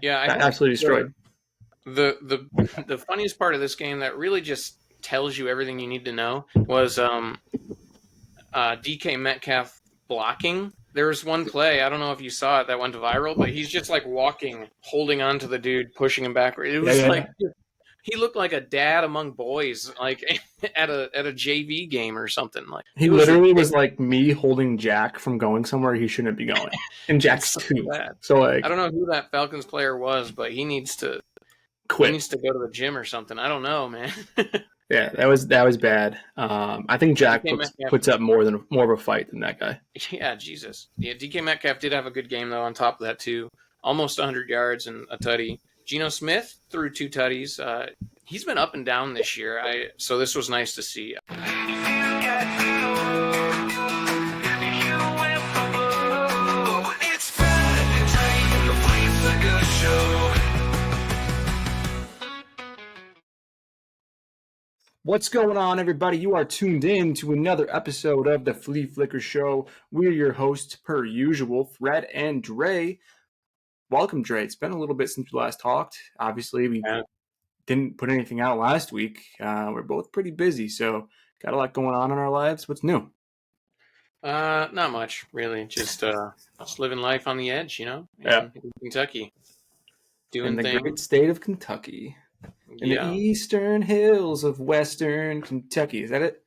Yeah, I got think absolutely destroyed. the funniest part of this game that really just tells you everything you need to know was DK Metcalf blocking. There was one play, I don't know if you saw it, that went viral, but he's just like walking, holding on to the dude, pushing him backward. It was like he looked like a dad among boys, like at a JV game or something. Like he literally was like me holding Jack from going somewhere he shouldn't be going, and Jack's so 2. bad. So like, I don't know who that Falcons player was, but he needs to quit. He needs to go to the gym or something. I don't know, man. Yeah, that was bad. I think Jack puts up more of a fight than that guy. Yeah, Jesus. Yeah, DK Metcalf did have a good game though. On top of that, too, almost 100 yards and a tutty. Geno Smith threw 2 tutties. He's been up and down this year. So this was nice to see. What's going on, everybody? You are tuned in to another episode of the Flea Flicker Show. We're your hosts, per usual, Fred and Dre. Welcome, Dre. It's been a little bit since we last talked. Obviously, we didn't put anything out last week. We're both pretty busy, so got a lot going on in our lives. What's new? Not much, really. Just living life on the edge, in Kentucky. Doing in the things. Great state of Kentucky. In the eastern hills of western Kentucky. Is that it?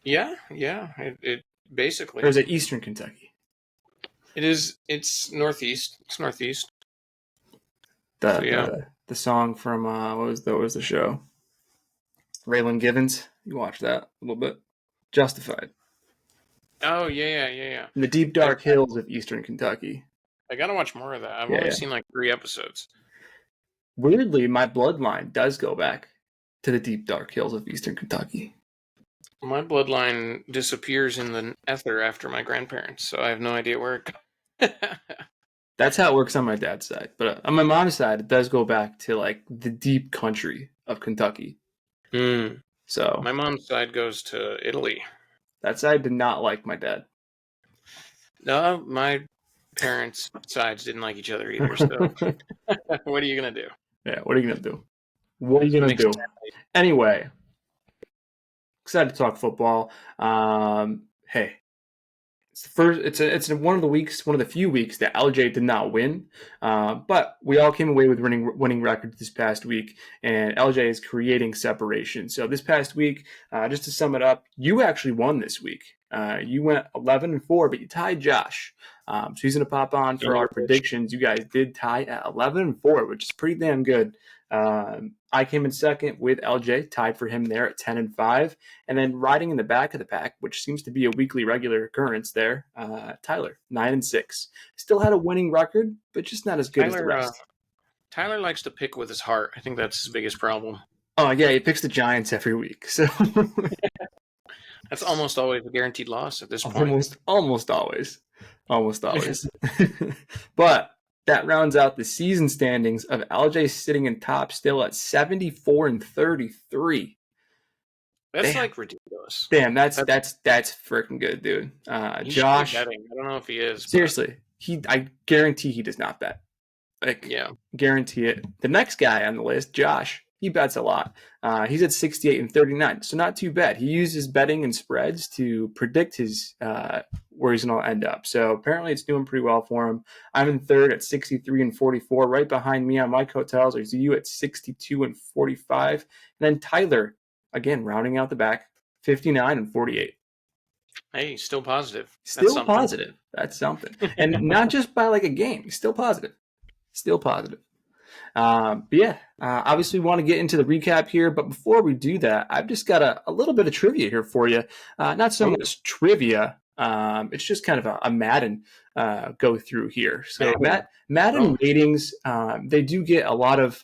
Yeah. It basically. Or is it eastern Kentucky? It is. It's northeast. It's northeast. The song from what was the show? Raylan Givens. You watched that a little bit. Justified. Oh yeah. In the deep dark hills of eastern Kentucky. I gotta watch more of that. I've only seen like 3 episodes. Weirdly, my bloodline does go back to the deep dark hills of eastern Kentucky. My bloodline disappears in the ether after my grandparents, so I have no idea where it goes. That's how it works on my dad's side. But on my mom's side, it does go back to like the deep country of Kentucky. So my mom's side goes to Italy. That side did not like my dad. No, my parents' sides didn't like each other either. So what are you gonna do? Yeah, what are you gonna do? What are you gonna do? Anyway, excited to talk football. Hey, it's the first. It's one of the few weeks that LJ did not win. But we all came away with winning records this past week, and LJ is creating separation. So this past week, just to sum it up, you actually won this week. You went 11-4, but you tied Josh. So he's going to pop on for our predictions. You guys did tie at 11-4, which is pretty damn good. I came in second with LJ, tied for him there at 10-5. And then riding in the back of the pack, which seems to be a weekly regular occurrence there, Tyler, 9-6. Still had a winning record, but just not as good as the rest. Tyler likes to pick with his heart. I think that's his biggest problem. Oh, yeah, he picks the Giants every week. So that's almost always a guaranteed loss at this point. Almost always. But that rounds out the season standings of LJ sitting in top still at 74-33. That's like ridiculous. Damn, that's freaking good, dude. Josh, I don't know if he is. Seriously, I guarantee he does not bet. Guarantee it. The next guy on the list, Josh, he bets a lot. He's at 68-39, so not too bad. He uses betting and spreads to predict his where he's going to end up. So apparently it's doing pretty well for him. I'm in third at 63-44. Right behind me on my coattails is you at 62-45. And then Tyler, again, rounding out the back, 59-48. Hey, still positive. Still positive. That's something. And not just by like a game. He's still positive. But yeah, obviously we want to get into the recap here, but before we do that, I've just got a little bit of trivia here for you. Not so much trivia, it's just kind of a Madden go through here. So Madden ratings, they do get a lot of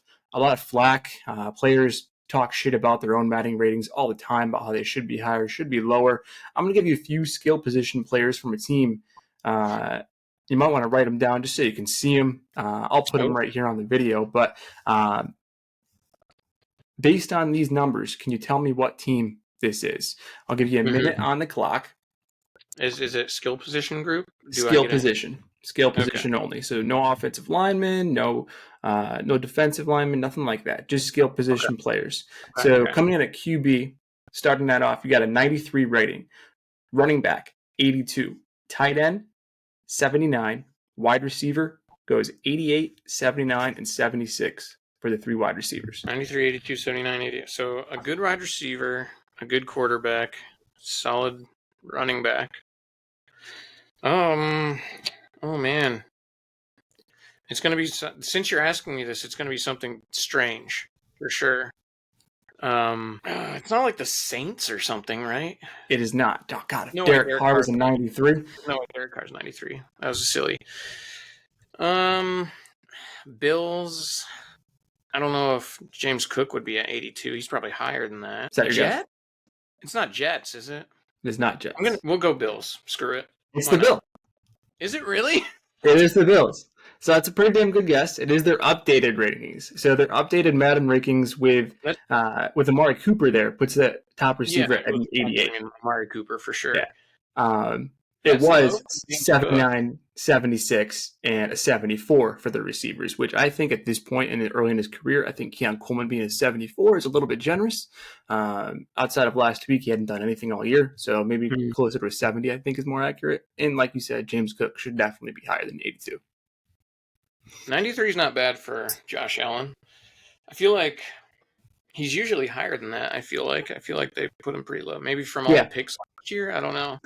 flack. Players talk shit about their own Madden ratings all the time, about how they should be higher, should be lower. I'm going to give you a few skill position players from a team. You might want to write them down just so you can see them. I'll put them right here on the video. But based on these numbers, can you tell me what team this is? I'll give you a minute on the clock. Is it skill position group? Skill position. Skill position only. So no offensive linemen, no defensive linemen, nothing like that. Just skill position players. So coming in at QB, starting that off, you got a 93 rating. Running back, 82. Tight end, 79. Wide receiver goes 88, 79, and 76 for the 3 wide receivers. 93, 82, 79, 88. So a good wide receiver, a good quarterback, solid running back. Oh man. It's going to be, since you're asking me this, it's going to be something strange for sure. It's not like the Saints or something, right? It is not. Oh, God, if Derek Carr was a 93. No, Derek Carr's 93. That was silly. Bills. I don't know if James Cook would be at 82. He's probably higher than that. Is that your guess? It's not Jets, is it? It's not Jets. We'll go Bills. Screw it. It's the Bills. Is it really? It is the Bills. So that's a pretty damn good guess. It is their updated rankings. So their updated Madden rankings with Amari Cooper there puts the top receiver at 88. Amari Cooper for sure. Yeah. It was 79, 76, and a 74 for the receivers, which I think at this point early in his career, I think Keon Coleman being a 74 is a little bit generous. Outside of last week, he hadn't done anything all year, so maybe closer to a 70, I think, is more accurate. And like you said, James Cook should definitely be higher than 82. 93 is not bad for Josh Allen. I feel like he's usually higher than that. I feel like they put him pretty low. Maybe from all the picks last year. I don't know.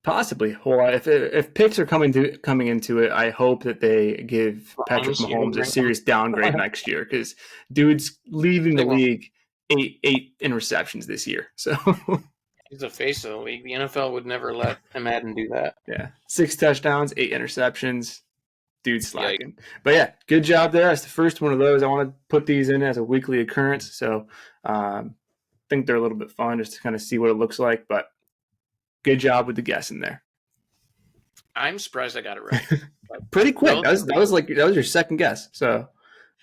Possibly. Well, if picks are coming into it, I hope that they give Patrick Mahomes a serious downgrade next year because dude's leaving the league eight interceptions this year. So he's the face of the league. The NFL would never let Madden do that. Yeah, 6 touchdowns, 8 interceptions. Dude's slacking. But yeah, good job there. That's the first one of those. I want to put these in as a weekly occurrence. So I think they're a little bit fun just to kind of see what it looks like. But good job with the guess in there. I'm surprised I got it right. Pretty quick. That was your second guess. So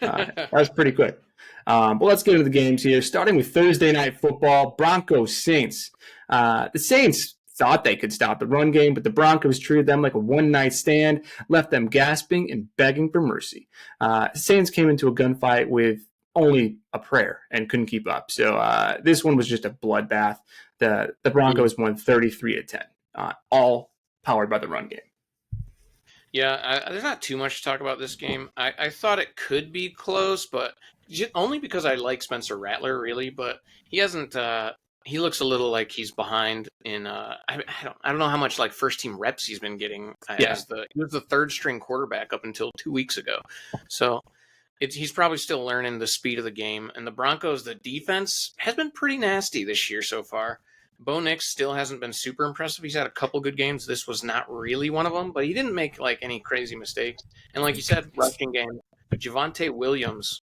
that was pretty quick. Well, let's get into the games here. Starting with Thursday Night Football, Broncos Saints. The Saints thought they could stop the run game, but the Broncos treated them like a one-night stand, left them gasping and begging for mercy. The Saints came into a gunfight with only a prayer and couldn't keep up. So this one was just a bloodbath. The Broncos won 33-10, all powered by the run game. Yeah, there's not too much to talk about this game. I thought it could be close, but only because I like Spencer Rattler, really. But he hasn't. He looks a little like he's behind in. I don't know how much like first team reps he's been getting. He was the third string quarterback up until 2 weeks ago, so he's probably still learning the speed of the game. And the Broncos, the defense has been pretty nasty this year so far. Bo Nix still hasn't been super impressive. He's had a couple good games. This was not really one of them, but he didn't make like any crazy mistakes. And like you said, rushing game, Javonte Williams,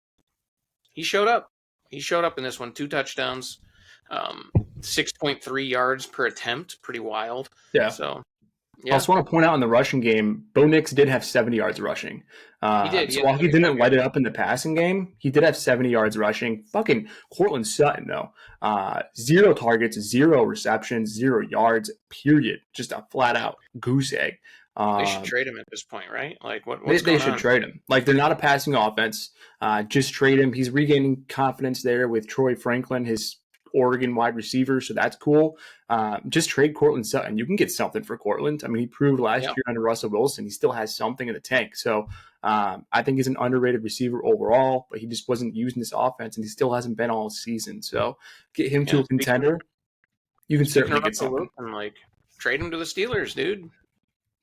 he showed up. He showed up in this one, 2 touchdowns, 6.3 yards per attempt, pretty wild. Yeah. So, I also want to point out in the rushing game, Bo Nix did have 70 yards rushing. He did. So while he didn't light it up in the passing game, he did have 70 yards rushing. Fucking Cortland Sutton, though. 0 targets, 0 receptions, 0 yards, period. Just a flat-out goose egg. They should trade him at this point, right? Like, what's going on? They should trade him. Like, they're not a passing offense. Just trade him. He's regaining confidence there with Troy Franklin, his Oregon wide receiver, so that's cool. Just trade Cortland Sutton. You can get something for Cortland. I mean, he proved last year under Russell Wilson. He still has something in the tank. So I think he's an underrated receiver overall, but he just wasn't using this offense, and he still hasn't been all season. So get him to a contender. You can certainly get something. Like, trade him to the Steelers, dude.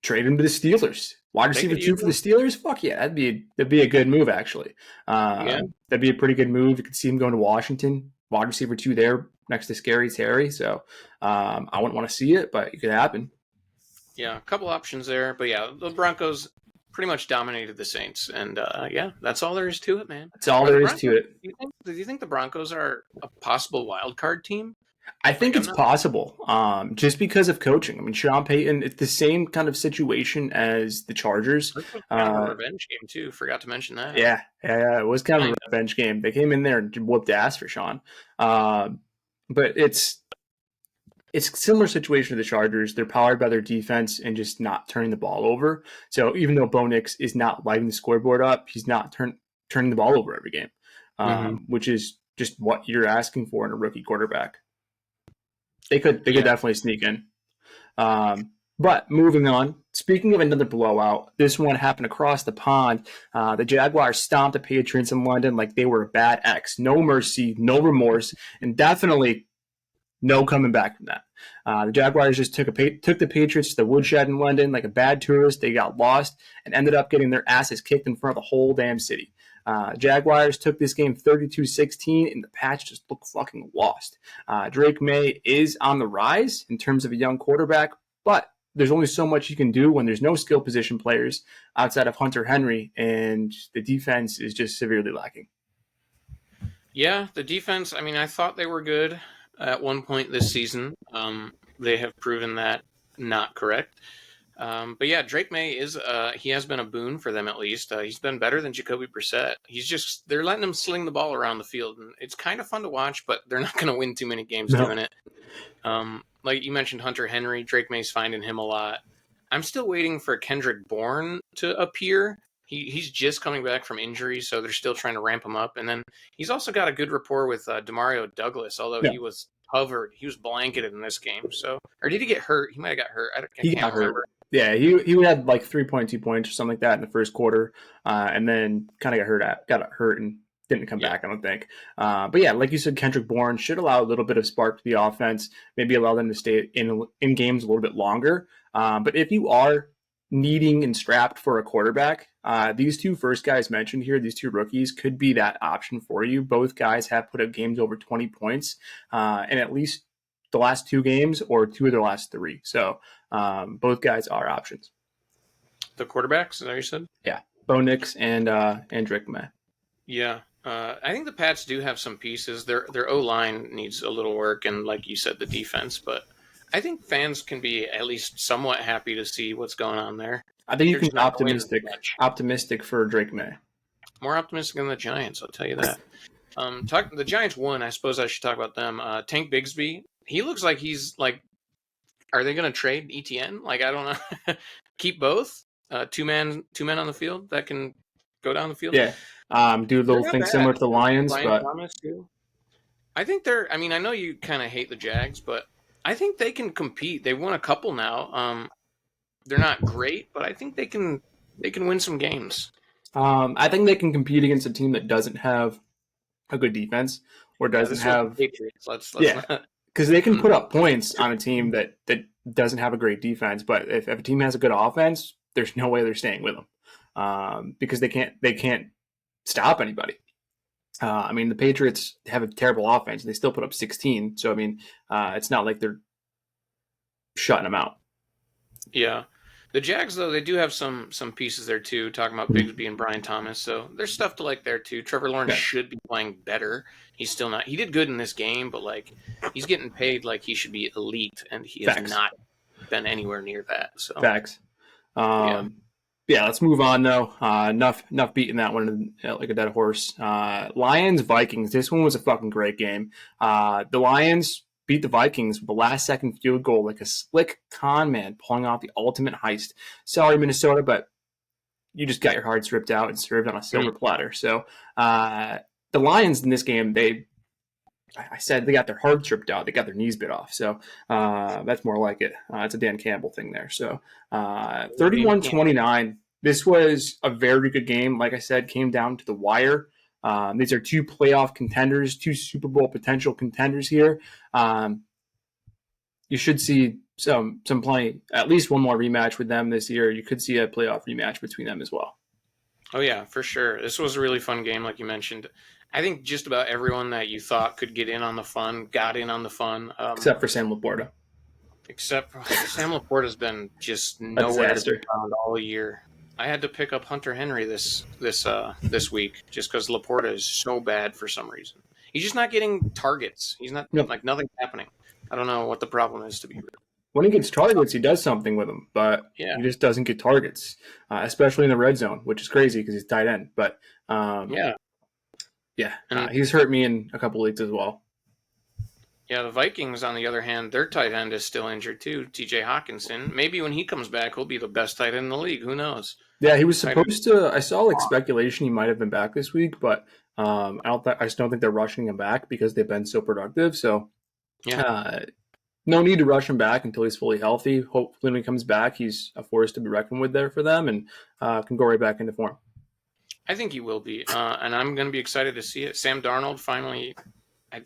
Trade him to the Steelers. Wide receiver 2 for the Steelers? Fuck yeah, that'd be a good move, actually. That'd be a pretty good move. You could see him going to Washington. Wide receiver 2 there next to Scary Terry. So I wouldn't want to see it, but it could happen. Yeah, a couple options there. But yeah, the Broncos pretty much dominated the Saints. And that's all there is to it, man. That's all there is to it. Do you think the Broncos are a possible wild card team? I think it's possible, just because of coaching. I mean, Sean Payton, it's the same kind of situation as the Chargers. It was kind of a revenge game, too. Forgot to mention that. Yeah, it was kind of a revenge game. They came in there and whooped ass for Sean. But it's a similar situation to the Chargers. They're powered by their defense and just not turning the ball over. So even though Bo Nix is not lighting the scoreboard up, he's not turning the ball over every game, which is just what you're asking for in a rookie quarterback. They could definitely sneak in. But moving on, speaking of another blowout, this one happened across the pond. The Jaguars stomped the Patriots in London like they were a bad ex. No mercy, no remorse, and definitely no coming back from that. The Jaguars just took the Patriots to the woodshed in London like a bad tourist. They got lost and ended up getting their asses kicked in front of the whole damn city. Jaguars took this game 32-16, and the Pats just looked fucking lost. Drake May is on the rise in terms of a young quarterback, but there's only so much you can do when there's no skill position players outside of Hunter Henry, and the defense is just severely lacking. Yeah, the defense, I mean, I thought they were good at one point this season. They have proven that not correct. But yeah, Drake May he has been a boon for them at least. He's been better than Jacoby Brissett. They're letting him sling the ball around the field, and it's kind of fun to watch, but they're not going to win too many games doing it. Like you mentioned, Hunter Henry, Drake May's finding him a lot. I'm still waiting for Kendrick Bourne to appear. He's just coming back from injury, so they're still trying to ramp him up. And then he's also got a good rapport with Demario Douglas, although he was covered. He was blanketed in this game. So, or did he get hurt? He might have got hurt. He got hurt. Yeah, he had like 3.2 points or something like that in the first quarter, and then kind of got hurt and didn't come back, I don't think. But yeah, like you said, Kendrick Bourne should allow a little bit of spark to the offense, maybe allow them to stay in games a little bit longer. But if you are needing and strapped for a quarterback, these two first guys mentioned here, these two rookies, could be that option for you. Both guys have put up games over 20 points in at least the last two games or two of their last three. So both guys are options. The quarterbacks, is that what you said? Yeah, Bo Nix and Drake May. Yeah. I think the Pats do have some pieces. Their O-line needs a little work, and like you said, the defense. But I think fans can be at least somewhat happy to see what's going on there. I think you can be optimistic for Drake May. More optimistic than the Giants, I'll tell you that. The Giants won. I suppose I should talk about them. Tank Bigsby, he looks like he's like, are they going to trade ETN? Like, I don't know. Keep both? Two men on the field that can go down the field? Yeah. Do a little thing similar to the Lions. But Thomas, too. I think I know you kind of hate the Jags, but I think they can compete. They've won a couple now. They're not great, but I think they can win some games. I think they can compete against a team that doesn't have a good defense or doesn't have Patriots. Let's because they can put up points on a team that doesn't have a great defense. But if a team has a good offense, there's no way they're staying with them because they can't stop anybody. I mean, the Patriots have a terrible offense. They still put up 16. So, I mean, it's not like they're shutting them out. Yeah. The Jags, though, they do have some pieces there, too, talking about Bigsby and Brian Thomas. So there's stuff to like there, too. Trevor Lawrence should be playing better. He's still not. He did good in this game, but, like, he's getting paid like he should be elite, and he has not been anywhere near that. So Facts. Yeah, let's move on, though. Enough beating that one like a dead horse. Lions, Vikings. This one was a fucking great game. The Lions beat the Vikings with the last-second field goal like a slick con man pulling off the ultimate heist. Sorry, Minnesota, but you just got your hearts ripped out and served on a silver platter. So the Lions in this game, I said they got their hearts ripped out. They got their knees bit off. So that's more like it. It's a Dan Campbell thing there. So 31-29. This was a very good game. Like I said, came down to the wire. These are two playoff contenders, two Super Bowl potential contenders here. You should see some playing, at least one more rematch with them this year. You could see a playoff rematch between them as well. Oh, yeah, for sure. This was a really fun game, like you mentioned. I think just about everyone that you thought could get in on the fun got in on the fun. Except for Sam Laporta. Except Sam Laporta's been just nowhere to be found all year. I had to pick up Hunter Henry this week just because Laporta is so bad for some reason. He's just not getting targets. He's not like nothing's happening. I don't know what the problem is, to be real. When he gets targets, he does something with them, but he just doesn't get targets, especially in the red zone, which is crazy because he's tight end. But he's hurt me in a couple leagues as well. Yeah, the Vikings, on the other hand, their tight end is still injured too, TJ Hawkinson. Maybe when he comes back, he'll be the best tight end in the league. Who knows? Yeah, he was supposed to. I saw like speculation he might have been back this week, but I just don't think they're rushing him back because they've been so productive. So, no need to rush him back until he's fully healthy. Hopefully, when he comes back, he's a force to be reckoned with there for them and can go right back into form. I think he will be, and I'm going to be excited to see it. Sam Darnold finally.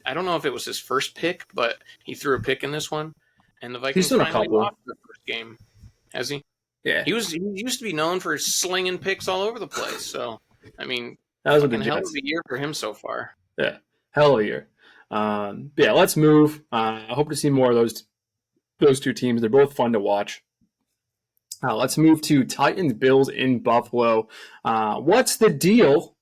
I don't know if it was his first pick, but he threw a pick in this one, and the Vikings finally lost the first game. Has he? Yeah. He used to be known for slinging picks all over the place. So, I mean, that was a hell of a year for him so far. Yeah, hell of a year. Yeah, let's move. I hope to see more of those two teams. They're both fun to watch. Let's move to Titans Bills in Buffalo. What's the deal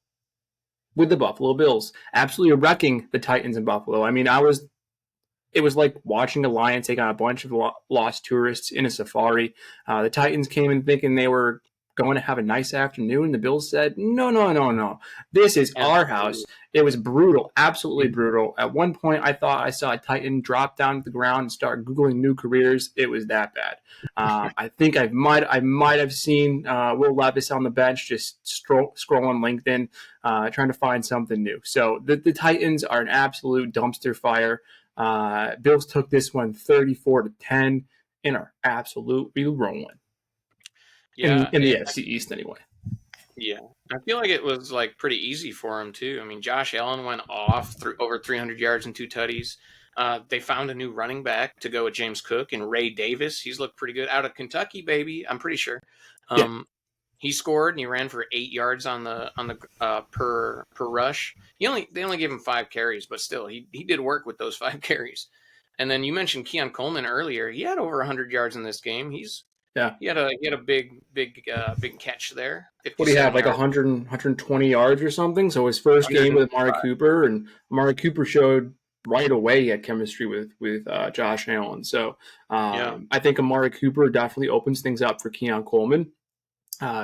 with the Buffalo Bills? Absolutely wrecking the Titans in Buffalo. I mean, it was like watching a lion take on a bunch of lost tourists in a safari. The Titans came in thinking they were going to have a nice afternoon. The Bills said, no. This is our house. It was brutal, absolutely brutal. At one point, I thought I saw a Titan drop down to the ground and start Googling new careers. It was that bad. I think I might have seen Will Levis on the bench just scrolling LinkedIn, trying to find something new. So the Titans are an absolute dumpster fire. Bills took this one 34-10 and are absolutely rolling. Yeah, in the NFC East anyway. Yeah, I feel like it was like pretty easy for him too. I mean, Josh Allen went off through over 300 yards and 2 tutties. They found a new running back to go with James Cook and Ray Davis. He's looked pretty good out of Kentucky, baby. I'm pretty sure. He scored and he ran for 8 yards on the per rush. They only gave him 5 carries, but still he did work with those 5 carries. And then you mentioned Keon Coleman earlier. He had over 100 yards in this game. He had a big catch there. What do you have, like 120 yards or something? So his first game with Amari Cooper, and Amari Cooper showed right away he had chemistry with Josh Allen. So I think Amari Cooper definitely opens things up for Keon Coleman.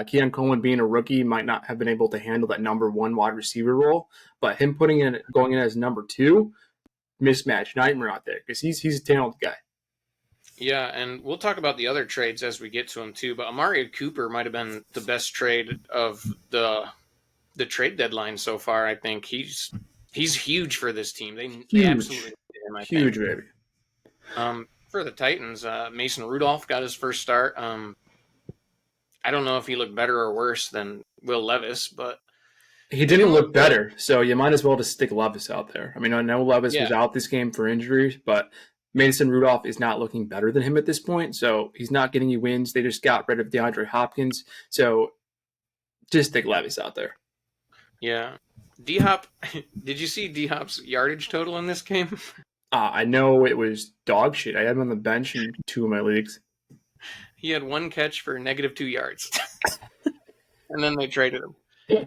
Keon Coleman being a rookie might not have been able to handle that number 1 wide receiver role, but him going in as number 2, mismatch nightmare out there because he's a talented guy. Yeah, and we'll talk about the other trades as we get to them too. But Amari Cooper might have been the best trade of the trade deadline so far. I think he's huge for this team. They absolutely need him. Huge, baby. For the Titans, Mason Rudolph got his first start. I don't know if he looked better or worse than Will Levis, but he didn't look better. So you might as well just stick Levis out there. I mean, I know Levis was out this game for injuries, but Mason Rudolph is not looking better than him at this point, so he's not getting you wins. They just got rid of DeAndre Hopkins, so just stick Levis out there. Yeah. D-Hop, did you see D-Hop's yardage total in this game? I know it was dog shit. I had him on the bench in 2 of my leagues. He had 1 catch for -2 yards, and then they traded him.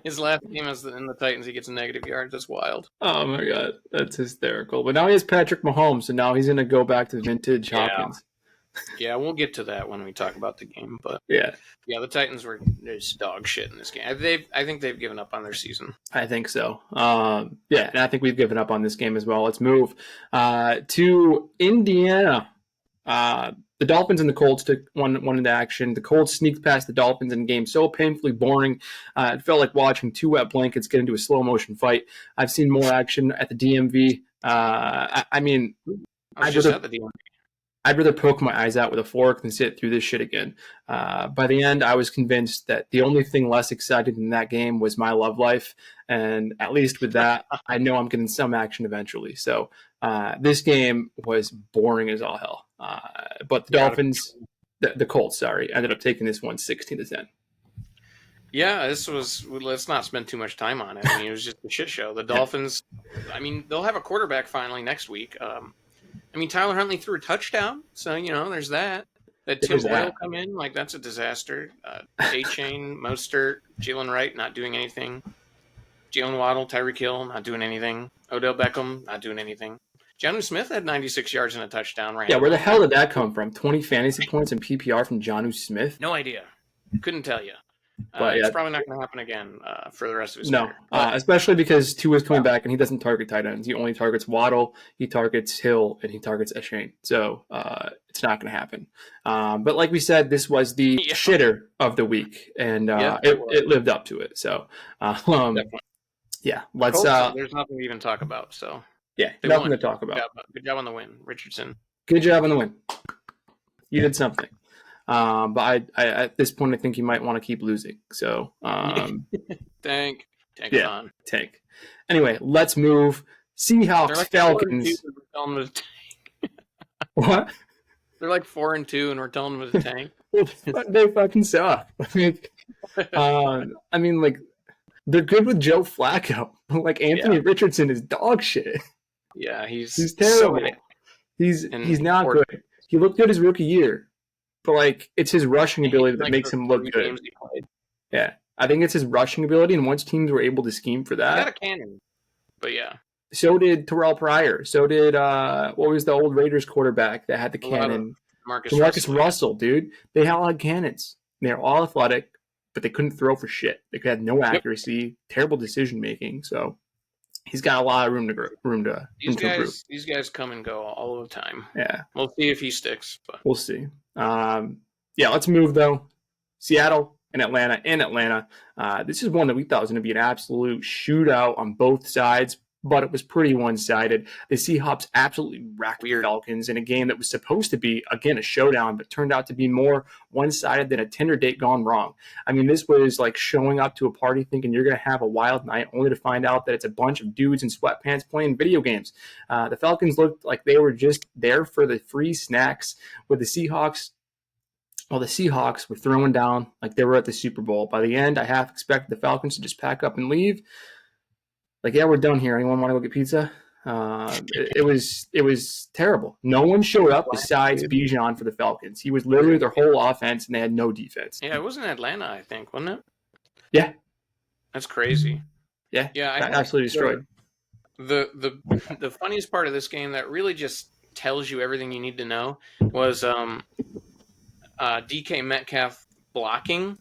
His last game is in the Titans. He gets -yards. That's wild. Oh, my God. That's hysterical. But now he has Patrick Mahomes, so now he's going to go back to vintage Hopkins. Yeah, we'll get to that when we talk about the game. But yeah, the Titans were just dog shit in this game. I think they've given up on their season. I think so. And I think we've given up on this game as well. Let's move to Indiana. The Dolphins and the Colts took one into action. The Colts sneaked past the Dolphins in a game so painfully boring. It felt like watching 2 wet blankets get into a slow motion fight. I've seen more action at the DMV. I'd rather poke my eyes out with a fork than sit through this shit again. By the end, I was convinced that the only thing less exciting than that game was my love life. And at least with that, I know I'm getting some action eventually. So this game was boring as all hell. But the Dolphins, the Colts, ended up taking this one 16-10. Yeah, let's not spend too much time on it. I mean, it was just a shit show. The Dolphins, I mean, they'll have a quarterback finally next week. Tyler Huntley threw a touchdown, so, there's that. That Tim Boyle come in, like, that's a disaster. A-Chain, Mostert, Jalen Wright not doing anything. Jalen Waddle, Tyreek Hill not doing anything. Odell Beckham not doing anything. Jonnu Smith had 96 yards and a touchdown. Yeah, where the hell did that come from? 20 fantasy points in PPR from Jonnu Smith? No idea. Couldn't tell you. But it's probably not going to happen again for the rest of his career. No, especially because Tua's coming back and he doesn't target tight ends. He only targets Waddle, he targets Hill, and he targets Eshane. So it's not going to happen. But like we said, this was the shitter of the week, and it lived up to it. So let's. Colts, there's nothing to even talk about. So nothing to talk about. Good job on the win, Richardson. Good job on the win. You did something. But I at this point, I think you might want to keep losing. So, tank on. Tank. Anyway, let's move. Seahawks, Falcons. What? They're like 4-2, and we're telling them to tank. They fucking suck. I mean, like, they're good with Joe Flacco. Like, Anthony Richardson is dog shit. Yeah, he's terrible. So he's not good. He looked good his rookie year. But, like, it's his rushing ability that makes him look good. Yeah. I think it's his rushing ability, and once teams were able to scheme for that. He got a cannon. But, yeah. So did Terrell Pryor. So did, what was the old Raiders quarterback that had the cannon? Marcus Russell, dude. They all had cannons. They're all athletic, but they couldn't throw for shit. They had no accuracy, terrible decision-making. So he's got a lot of room to improve. These guys come and go all the time. Yeah. We'll see if he sticks. But. We'll see. Let's move, though. Seattle and Atlanta. In Atlanta, this is one that we thought was going to be an absolute shootout on both sides, but it was pretty one-sided. The Seahawks absolutely racked the Falcons in a game that was supposed to be, again, a showdown, but turned out to be more one-sided than a Tinder date gone wrong. I mean, this was like showing up to a party thinking you're going to have a wild night, only to find out that it's a bunch of dudes in sweatpants playing video games. The Falcons looked like they were just there for the free snacks, with the Seahawks. Well, the Seahawks were throwing down like they were at the Super Bowl. By the end, I half expected the Falcons to just pack up and leave. Like, we're done here. Anyone want to go get pizza? It was terrible. No one showed up besides Bijan for the Falcons. He was literally their whole offense, and they had no defense. Yeah, it was in Atlanta, I think, wasn't it? Yeah. That's crazy. Yeah, absolutely destroyed. The funniest part of this game that really just tells you everything you need to know was DK Metcalf blocking.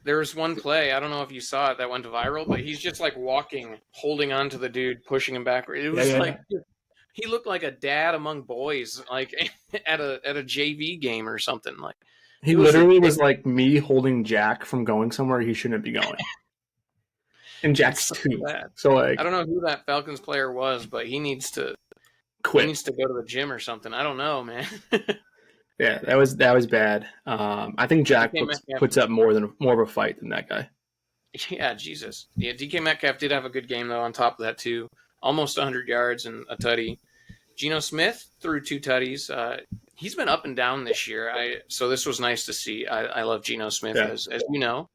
There was one play, I don't know if you saw it, that went viral, but he's just like walking, holding on to the dude, pushing him backward. It was he looked like a dad among boys, like at a JV game or something. Like he literally was like me holding Jack from going somewhere he shouldn't be going. And Jack's too. So like, I don't know who that Falcons player was, but he needs to quit. He needs to go to the gym or something. I don't know, man. Yeah, that was bad. I think Jack puts up more of a fight than that guy. Yeah, Jesus. Yeah, DK Metcalf did have a good game though. On top of that, too, almost 100 yards and a tutty. Geno Smith threw 2 tutties. He's been up and down this year. So this was nice to see. I love Geno Smith, as you know.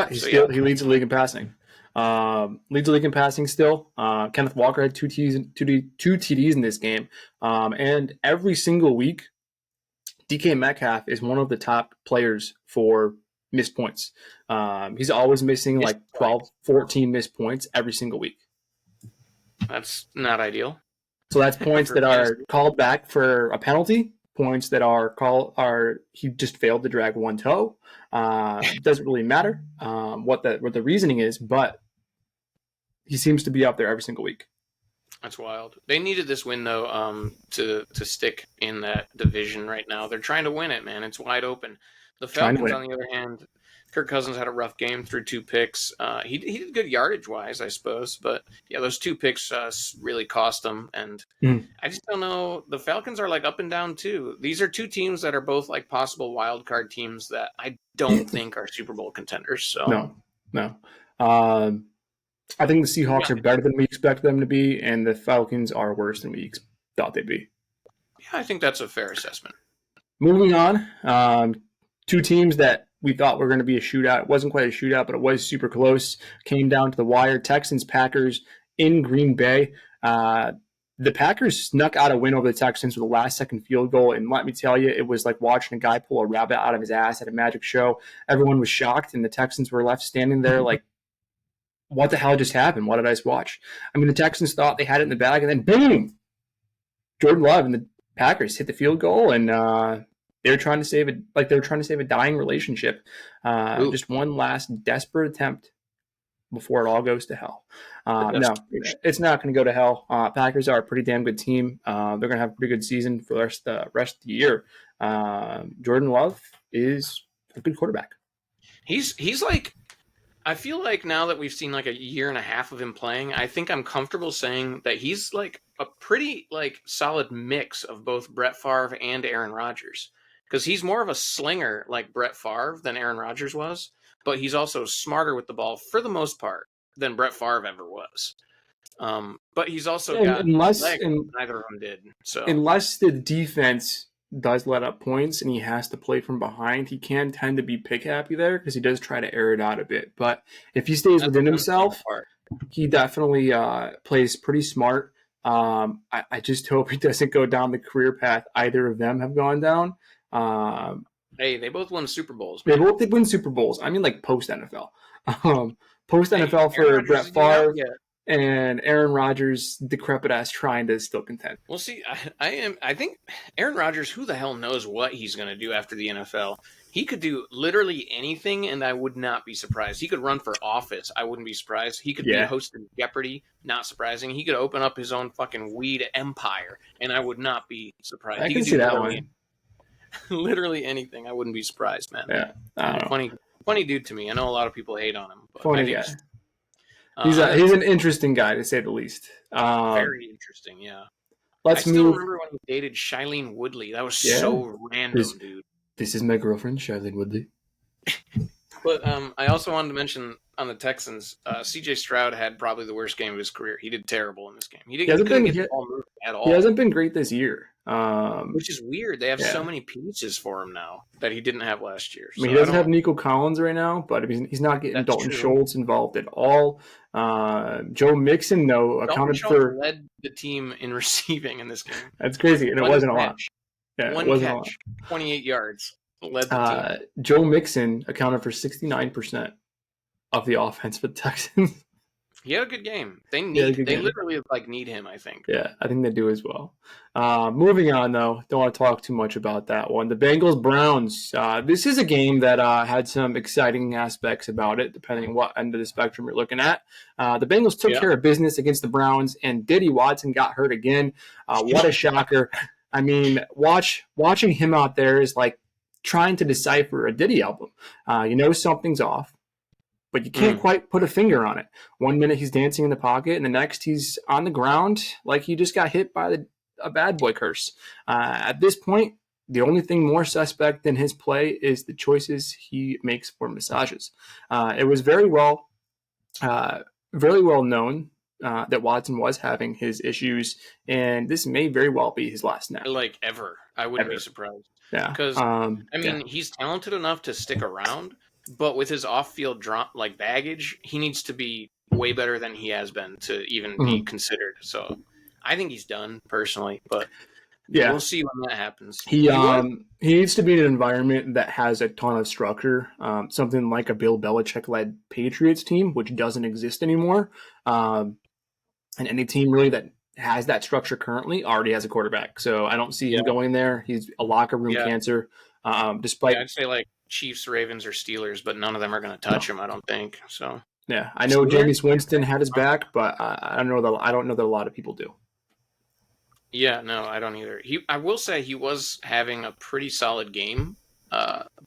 He leads the league in passing. Leads the league in passing still. Kenneth Walker had 2 TDs in this game, and every single week, DK Metcalf is one of the top players for missed points. He's always missing like 12, 14 missed points every single week. That's not ideal. So that's points that are called back for a penalty, points that are he just failed to drag one toe. It doesn't really matter what the reasoning is, but he seems to be up there every single week. That's wild. They needed this win, though, to stick in that division right now. They're trying to win it, man. It's wide open. The Falcons, on the other hand, Kirk Cousins had a rough game, threw 2 picks. He did good yardage-wise, I suppose. But, yeah, those 2 picks really cost them. And I just don't know. The Falcons are, like, up and down, too. These are 2 teams that are both, like, possible wild card teams that I don't think are Super Bowl contenders. So No. I think the Seahawks are better than we expect them to be, and the Falcons are worse than we thought they'd be. Yeah, I think that's a fair assessment. Moving on, 2 teams that we thought were going to be a shootout. It wasn't quite a shootout, but it was super close. Came down to the wire. Texans, Packers in Green Bay. The Packers snuck out a win over the Texans with a last-second field goal, and let me tell you, it was like watching a guy pull a rabbit out of his ass at a magic show. Everyone was shocked, and the Texans were left standing there like, what the hell just happened? What did I just watch? I mean, the Texans thought they had it in the bag, and then boom! Jordan Love and the Packers hit the field goal, and They're trying to save a dying relationship. Just one last desperate attempt before it all goes to hell. No, it's not going to go to hell. Packers are a pretty damn good team. They're going to have a pretty good season for the rest of the year. Jordan Love is a good quarterback. He's like, I feel like now that we've seen like a year and a half of him playing, I think I'm comfortable saying that he's like a pretty like solid mix of both Brett Favre and Aaron Rodgers. Because he's more of a slinger like Brett Favre than Aaron Rodgers was, but he's also smarter with the ball for the most part than Brett Favre ever was. But he's also got legs neither of them did. So unless the defense does let up points and he has to play from behind, he can tend to be pick happy there because he does try to air it out a bit. But if he stays within himself, he definitely plays pretty smart. I just hope he doesn't go down the career path either of them have gone down. Hey, they both won Super Bowls. Man. They both did win Super Bowls. I mean, like post NFL. Post NFL for Brett Favre and Aaron Rodgers, decrepit ass, trying to still contend. Well, see, I think Aaron Rodgers, who the hell knows what he's going to do after the NFL? He could do literally anything, and I would not be surprised. He could run for office. I wouldn't be surprised. He could be hosting Jeopardy. Not surprising. He could open up his own fucking weed empire, and I would not be surprised. I can see that one. Literally anything. I wouldn't be surprised, man. Yeah, I don't know. Funny dude to me. I know a lot of people hate on him. But funny guy. He's an interesting guy, to say the least. Very interesting, yeah. I still remember when he dated Shailene Woodley. That was so random, dude. This is my girlfriend, Shailene Woodley. But I also wanted to mention on the Texans, C.J. Stroud had probably the worst game of his career. He did terrible in this game. He couldn't get the ball moved at all. He hasn't been great this year. Which is weird. They have so many pieces for him now that he didn't have last year. I mean, he doesn't have Nico Collins right now, but he's not getting Dalton Schultz involved at all. Joe Mixon, though, accounted for... led the team in receiving in this game. That's crazy, and it wasn't a lot. Yeah, One catch, 28 yards. Led the team. Joe Mixon accounted for 69% of the offense for the Texans. He had a good game. They literally need him, I think. Yeah, I think they do as well. Moving on, though, don't want to talk too much about that one. The Bengals-Browns. This is a game that had some exciting aspects about it, depending on what end of the spectrum you're looking at. The Bengals took care of business against the Browns, and Diddy Watson got hurt again. What a shocker. I mean, watching him out there is like trying to decipher a Diddy album. Something's off, but you can't quite put a finger on it. One minute he's dancing in the pocket, and the next he's on the ground like he just got hit by a bad boy curse. At this point, the only thing more suspect than his play is the choices he makes for massages. It was very well known that Watson was having his issues, and this may very well be his last snap. Ever. I wouldn't be surprised. Yeah. Because, he's talented enough to stick around, but with his off-field baggage, he needs to be way better than he has been to even be considered. So I think he's done, personally, but we'll see when that happens. He needs to be in an environment that has a ton of structure, something like a Bill Belichick-led Patriots team, which doesn't exist anymore. And any team really that has that structure currently already has a quarterback. So I don't see him going there. He's a locker room cancer. Despite I'd say Chiefs, Ravens, or Steelers, but none of them are going to touch him, I don't think. So yeah, I know Jameis Winston had his back, but I don't know that a lot of people do. Yeah, no, I don't either. I will say he was having a pretty solid game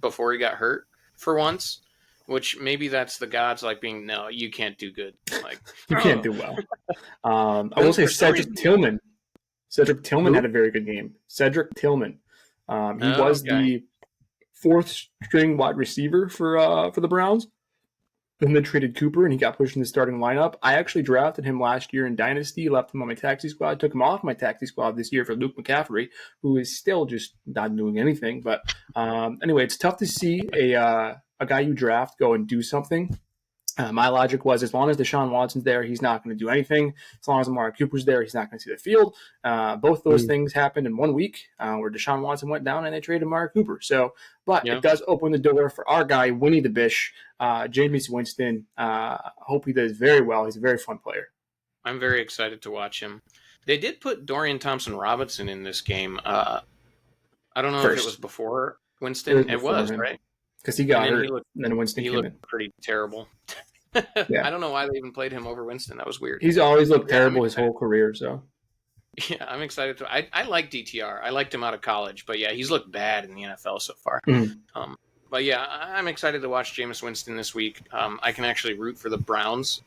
before he got hurt for once. Which maybe that's the gods no, you can't do good. You can't do well. I will say Cedric Tillman. Cedric Tillman had a very good game. Cedric Tillman. He was the fourth string wide receiver for the Browns. Then they traded Cooper, and he got pushed in the starting lineup. I actually drafted him last year in Dynasty, left him on my taxi squad, took him off my taxi squad this year for Luke McCaffrey, who is still just not doing anything. But anyway, it's tough to see a guy you draft go and do something. My logic was, as long as Deshaun Watson's there, he's not going to do anything. As long as Amari Cooper's there, he's not going to see the field. Both those things happened in 1 week where Deshaun Watson went down and they traded Amari Cooper. It does open the door for our guy, Winnie the Bish, Jameis Winston. Hope he does very well. He's a very fun player. I'm very excited to watch him. They did put Dorian Thompson-Robinson in this game. I don't know if it was before Winston. It was right? Because he got hurt, and then Winston came in. Pretty terrible. Yeah. I don't know why they even played him over Winston. That was weird. He's always looked terrible his whole career, so. Yeah, I'm excited. I like DTR. I liked him out of college, but yeah, he's looked bad in the NFL so far. Mm-hmm. But yeah, I'm excited to watch Jameis Winston this week. I can actually root for the Browns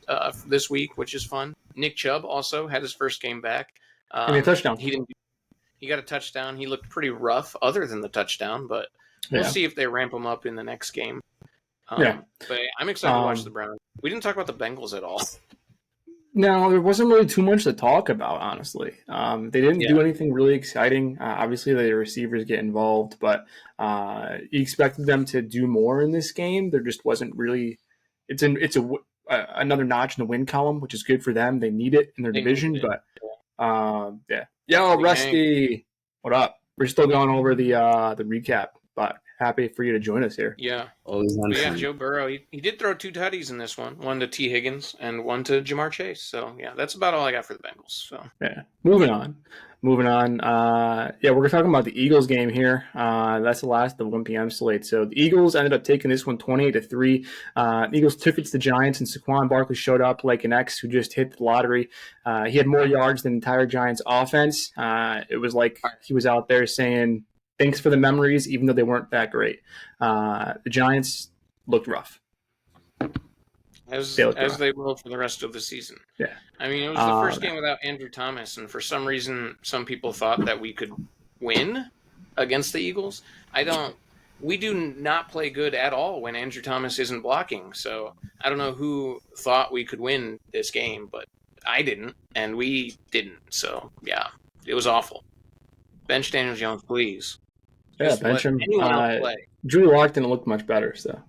this week, which is fun. Nick Chubb also had his first game back. And a touchdown. He got a touchdown. He looked pretty rough other than the touchdown, but we'll see if they ramp him up in the next game. But I'm excited to watch the Browns. We didn't talk about the Bengals at all. No, there wasn't really too much to talk about, honestly. They didn't do anything really exciting. Obviously, the receivers get involved, but you expected them to do more in this game. There just wasn't really. It's another notch in the win column, which is good for them. They need it in their division, but Yo, Rusty, what up? We're still going over the recap, but happy for you to join us here. Yeah. Joe Burrow, he did throw 2 tutties in this one to T. Higgins and one to Jamar Chase. So, yeah, that's about all I got for the Bengals. So yeah, moving on. We're going to talk about the Eagles game here. That's the last of the 1 p.m. slate. So the Eagles ended up taking this one 28-3. The Eagles took it to the Giants, and Saquon Barkley showed up like an ex who just hit the lottery. He had more yards than the entire Giants offense. It was like he was out there saying, thanks for the memories, even though they weren't that great. The Giants looked rough. As they will for the rest of the season. Yeah. I mean, it was the first game without Andrew Thomas, and for some reason, some people thought that we could win against the Eagles. We do not play good at all when Andrew Thomas isn't blocking, so I don't know who thought we could win this game, but I didn't, and we didn't, so yeah, it was awful. Bench Daniel Jones, please. Yeah, bench him. Drew Lock didn't look much better, so.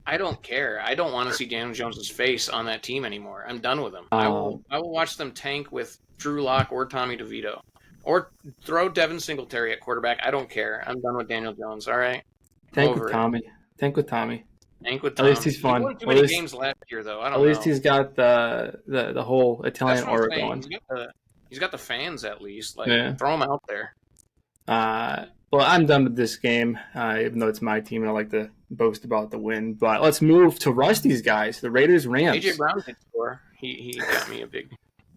I don't care. I don't want to see Daniel Jones' face on that team anymore. I'm done with him. I will watch them tank with Drew Lock or Tommy DeVito. Or throw Devin Singletary at quarterback. I don't care. I'm done with Daniel Jones, all right? Tank with Tommy. At least he's fun. He won too many games last year, though. I don't know. At least he's got the whole Italian aura going. He's got the fans, at least. Throw him out there. Well, I'm done with this game, even though it's my team and I like to boast about the win. But let's move to Rusty's guys, the Raiders-Rams. A.J. Brown did score. He got me a big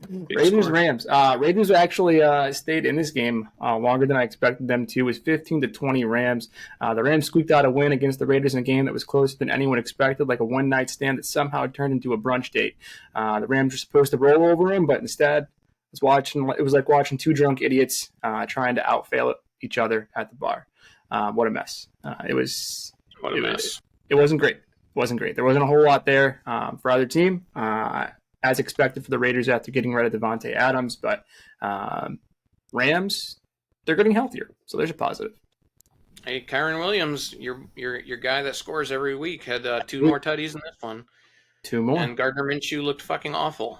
Raiders-Rams. Raiders actually stayed in this game longer than I expected them to. It was 15-20 Rams. The Rams squeaked out a win against the Raiders in a game that was closer than anyone expected, like a one-night stand that somehow turned into a brunch date. The Rams were supposed to roll over them, but instead it was like watching 2 drunk idiots trying to outfail each other at the bar. What a mess. It wasn't great. There wasn't a whole lot there for either team, as expected for the Raiders after getting rid of Devontae Adams. But Rams, they're getting healthier, so there's a positive. Hey, Kyron Williams, your guy that scores every week, had 2 more tutties in this one. 2 more. And Gardner Minshew looked fucking awful.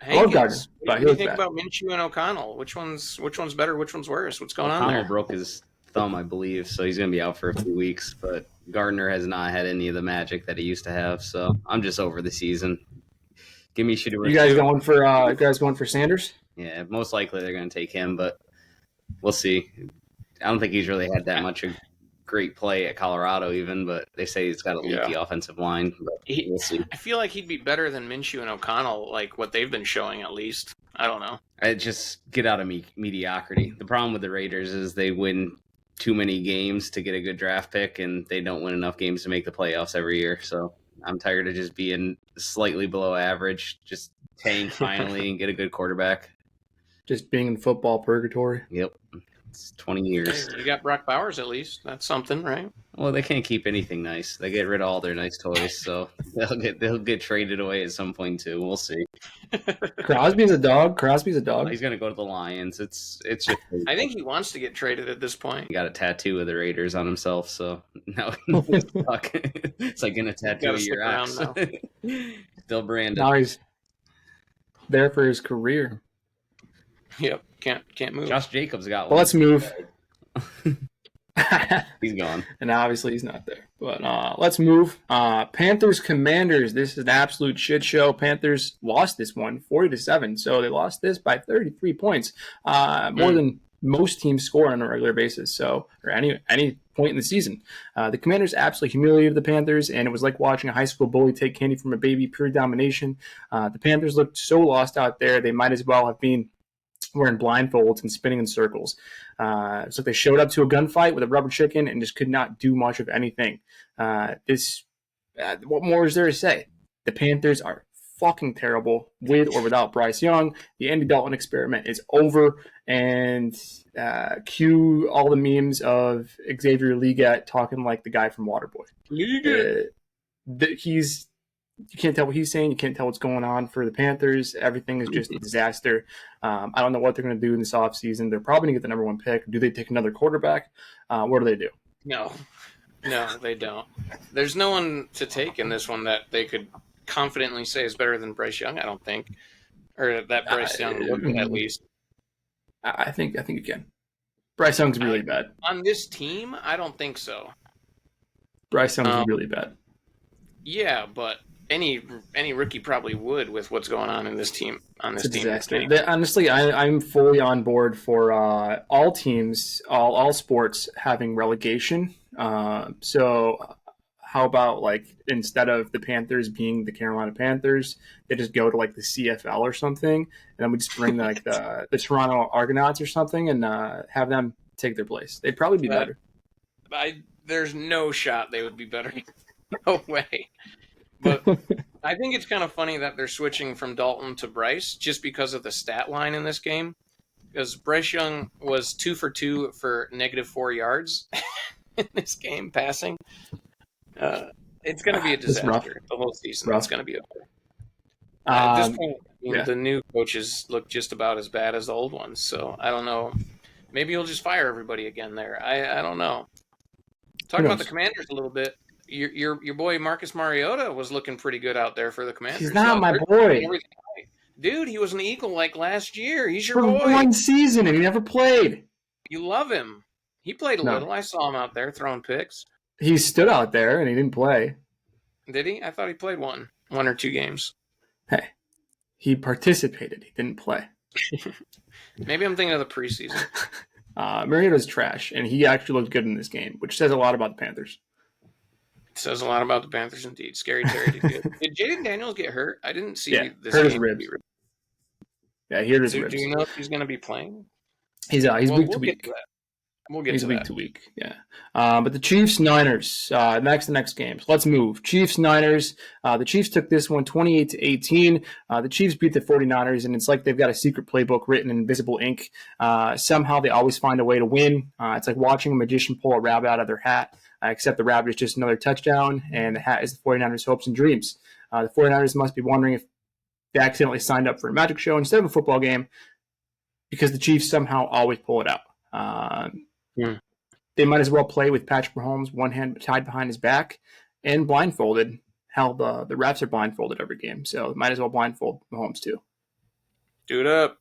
I love Gardner. What do you think about Minshew and O'Connell? Which one's better? Which one's worse? What's going on there? O'Connell broke his thumb, I believe, so he's going to be out for a few weeks. But Gardner has not had any of the magic that he used to have, so I'm just over the season. Give me Shedeur. You guys going for Sanders? Yeah, most likely they're going to take him, but we'll see. I don't think he's really had that much of great play at Colorado even, but they say he's got a leaky offensive line. But we'll see. I feel like he'd be better than Minshew and O'Connell, like what they've been showing at least. I don't know. I just get out of mediocrity. The problem with the Raiders is they win too many games to get a good draft pick, and they don't win enough games to make the playoffs every year. So I'm tired of just being slightly below average. Just tank finally and get a good quarterback. Just being in football purgatory. Yep. It's 20 years. Hey, you got Brock Bowers at least. That's something, right? Well, they can't keep anything nice. They get rid of all their nice toys, so they'll get traded away at some point too. We'll see. Crosby's a dog. He's gonna go to the Lions. It's just. I think he wants to get traded at this point. He got a tattoo of the Raiders on himself, so now he's stuck. It's like getting a tattoo of your ass. Still Brandon. Now he's there for his career. Yep, can't move. Josh Jacobs got one. Well, let's move. He's gone. And obviously he's not there. But let's move. Panthers Commanders. This is an absolute shit show. Panthers lost this one 40-7. So they lost this by 33 points. More than most teams score on a regular basis, or any point in the season. The Commanders absolutely humiliated the Panthers, and it was like watching a high school bully take candy from a baby, pure domination. The Panthers looked so lost out there, they might as well have been wearing blindfolds and spinning in circles. It's like they showed up to a gunfight with a rubber chicken and just could not do much of anything. What more is there to say? The Panthers are fucking terrible with or without Bryce Young. The Andy Dalton experiment is over, and cue all the memes of Xavier Leggett talking like the guy from Waterboy. You can't tell what he's saying. You can't tell what's going on for the Panthers. Everything is just a disaster. I don't know what they're going to do in this offseason. They're probably going to get the number one pick. Do they take another quarterback? What do they do? No, they don't. There's no one to take in this one that they could confidently say is better than Bryce Young, I don't think. Or that Bryce Young looked at least. I think you can. Bryce Young's really bad. On this team, I don't think so. Bryce Young's really bad. Yeah, but any rookie probably would with what's going on in this team. It's a disaster. Honestly, I'm fully on board for all teams, all sports having relegation. So how about instead of the Panthers being the Carolina Panthers, they just go to the CFL or something, and then we just bring the Toronto Argonauts or something and have them take their place. They'd probably be better. There's no shot they would be better. No way. But I think it's kind of funny that they're switching from Dalton to Bryce just because of the stat line in this game. Because Bryce Young was 2 for 2 for -4 yards in this game passing. It's going to be a disaster. The whole season is going to be over. At this point, the new coaches look just about as bad as the old ones. So I don't know. Maybe he'll just fire everybody again there. I don't know. Talking about the Commanders a little bit. Your boy Marcus Mariota was looking pretty good out there for the Commanders. He's not my boy. Dude, he was an Eagle last year. He's your boy. For one season, and he never played. You love him. He played a little. I saw him out there throwing picks. He stood out there, and he didn't play. Did he? I thought he played one or two games. Hey, he participated. He didn't play. Maybe I'm thinking of the preseason. Mariota's trash, and he actually looked good in this game, which says a lot about the Panthers. It says a lot about the Panthers, indeed. Scary Terry did good. Did Jaden Daniels get hurt? I didn't see this hurt game. His ribs. Yeah, he hurt his ribs. Do you know if he's going to be playing? He's week to week. He's week to week, yeah. But the Chiefs-Niners, the next games. Let's move. Chiefs-Niners. The Chiefs took this one 28-18. The Chiefs beat the 49ers, and it's like they've got a secret playbook written in invisible ink. Somehow they always find a way to win. It's like watching a magician pull a rabbit out of their hat, except the rabbit is just another touchdown, and the hat is the 49ers' hopes and dreams. The 49ers must be wondering if they accidentally signed up for a magic show instead of a football game, because the Chiefs somehow always pull it out. They might as well play with Patrick Mahomes, one hand tied behind his back and blindfolded. Hell, the refs are blindfolded every game, so might as well blindfold Mahomes too. Do it up.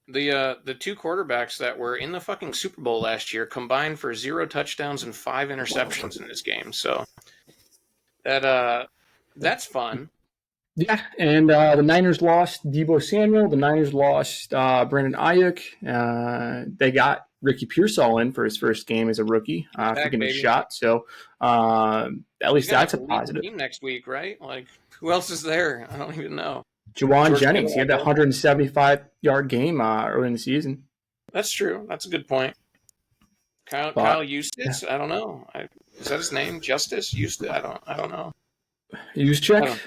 The two quarterbacks that were in the fucking Super Bowl last year combined for 0 touchdowns and 5 interceptions in this game. So that's fun. Yeah, and the Niners lost Deebo Samuel. The Niners lost Brandon Ayuk. They got Ricky Pearsall in for his first game as a rookie after getting a shot. So at least that's a positive. Team next week, right? Who else is there? I don't even know. Jawan Jennings. He had that 175-yard game early in the season. That's true. That's a good point. Kyle Eustace? Yeah. I don't know. Is that his name? Justice? Eustace? I don't know. Juszczyk?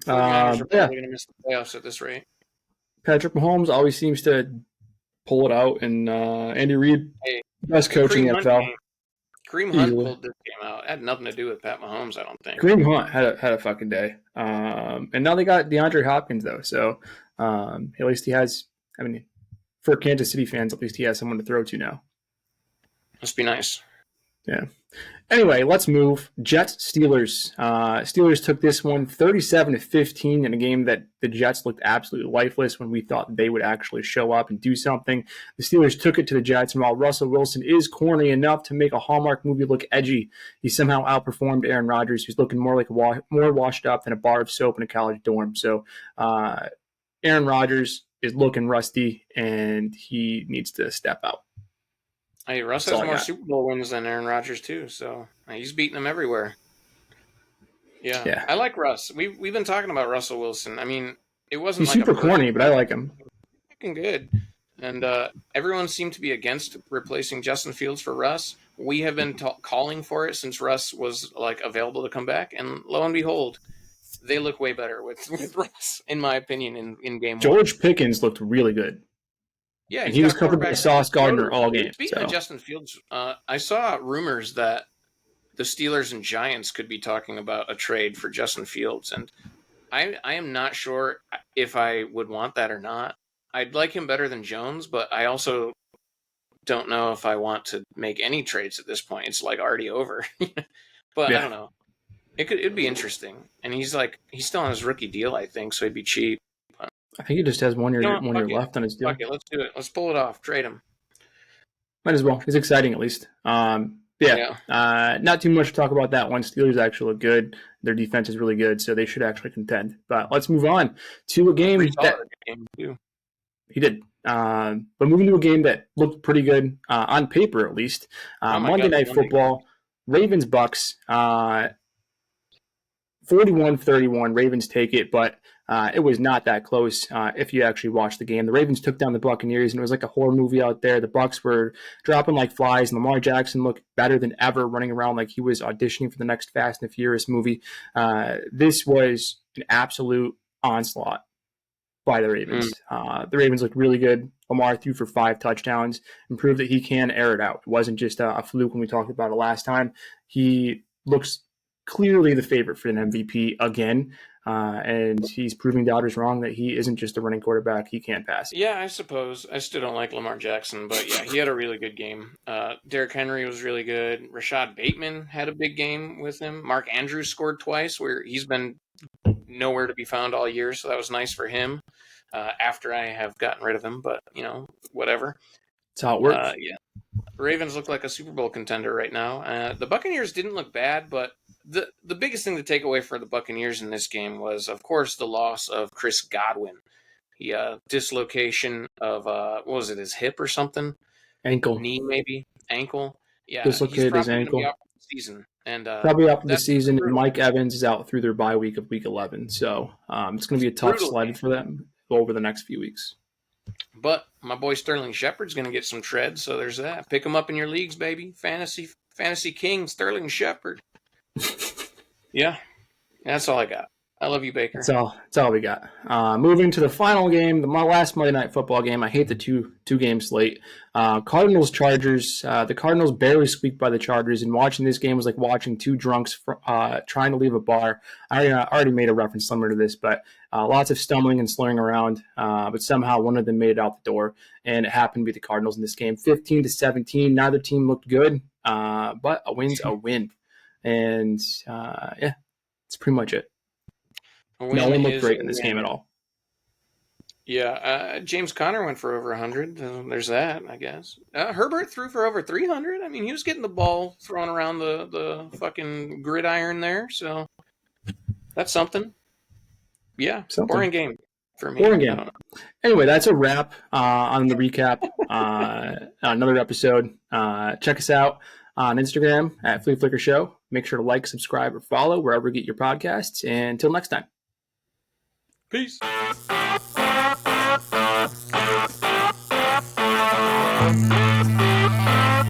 Are probably going to miss the playoffs at this rate. Patrick Mahomes always seems to pull it out, and Andy Reid, best coaching in the NFL. Kareem Hunt pulled this game out. It had nothing to do with Pat Mahomes, I don't think. Kareem Hunt had a fucking day. And now they got DeAndre Hopkins, though. So at least he has, for Kansas City fans, at least he has someone to throw to now. Must be nice. Yeah. Anyway, let's move. Jets-Steelers. Steelers took this one 37-15 in a game that the Jets looked absolutely lifeless when we thought they would actually show up and do something. The Steelers took it to the Jets, and while Russell Wilson is corny enough to make a Hallmark movie look edgy, he somehow outperformed Aaron Rodgers, who's looking more more washed up than a bar of soap in a college dorm. So Aaron Rodgers is looking rusty, and he needs to step out. Hey, Russ has more Super Bowl wins than Aaron Rodgers too, so he's beating them everywhere. Yeah. I like Russ. We've been talking about Russell Wilson. I mean, it wasn't he's super corny, but I like him. Fucking good. And everyone seemed to be against replacing Justin Fields for Russ. We have been calling for it since Russ was like available to come back, and lo and behold, they look way better with Russ, in my opinion, in game George Pickens looked really good. Yeah, he was covered by Sauce Gardner all game. Speaking of Justin Fields, I saw rumors that the Steelers and Giants could be talking about a trade for Justin Fields, and I am not sure if I would want that or not. I'd like him better than Jones, but I also don't know if I want to make any trades at this point. It's like already over. But I don't know. It'd be interesting. And he's still on his rookie deal, I think, so he'd be cheap. But I think he just has one year left on his deal. Fuck it, let's do it. Let's pull it off. Trade him. Might as well. He's exciting at least. Not too much to talk about that one. Steelers actually look good. Their defense is really good, so they should actually contend. But let's move on to a game that he did. But moving to a game that looked pretty good on paper, at least. Monday Night Football, Ravens Bucs, 41-31. Ravens take it, but it was not that close. If you actually watched the game, the Ravens took down the Buccaneers, and it was like a horror movie out there. The Bucs were dropping like flies, and Lamar Jackson looked better than ever, running around like he was auditioning for the next Fast and the Furious movie. This was an absolute onslaught by the Ravens. The Ravens looked really good. Lamar threw for 5 touchdowns and proved that he can air it out. It wasn't just a fluke when we talked about it last time. He looks clearly the favorite for an MVP again, and he's proving doubters wrong that he isn't just a running quarterback. He can't pass. Yeah, I suppose. I still don't like Lamar Jackson, but yeah, he had a really good game. Derrick Henry was really good. Rashad Bateman had a big game with him. Mark Andrews scored twice, where he's been nowhere to be found all year, so that was nice for him after I have gotten rid of him, but, whatever. That's how it works. The Ravens look like a Super Bowl contender right now. The Buccaneers didn't look bad, but the biggest thing to take away for the Buccaneers in this game was, of course, the loss of Chris Godwin. He dislocation of, what was it, his hip or something? Ankle. Knee, maybe? Ankle? Yeah. Dislocated his ankle. Season. And, probably out for the season, and Mike Evans is out through their bye week of Week 11. So it's going to be a tough sled for them over the next few weeks. But my boy Sterling Shepard's going to get some tread, so there's that. Pick him up in your leagues, baby. Fantasy King, Sterling Shepard. Yeah, that's all I got. I love you, Baker. That's all we got. Moving to the final game, my last Monday Night Football game. I hate the two game slate. Cardinals Chargers. The Cardinals barely squeaked by the Chargers, and watching this game was like watching two drunks trying to leave a bar. I already made a reference similar to this, but lots of stumbling and slurring around. But somehow one of them made it out the door, and it happened to be the Cardinals in this game. 15-17. Neither team looked good, but a win's a win, and that's pretty much it. No one looked great in this game at all. Yeah, James Conner went for over 100. There's that, I guess. Herbert threw for over 300. I mean, he was getting the ball thrown around the fucking gridiron there, so that's something. Yeah, boring game for me. Boring game. Anyway, that's a wrap on the recap. Another episode. Check us out on Instagram at Flea Flicker Show. Make sure to like, subscribe, or follow wherever you get your podcasts. And until next time. Peace.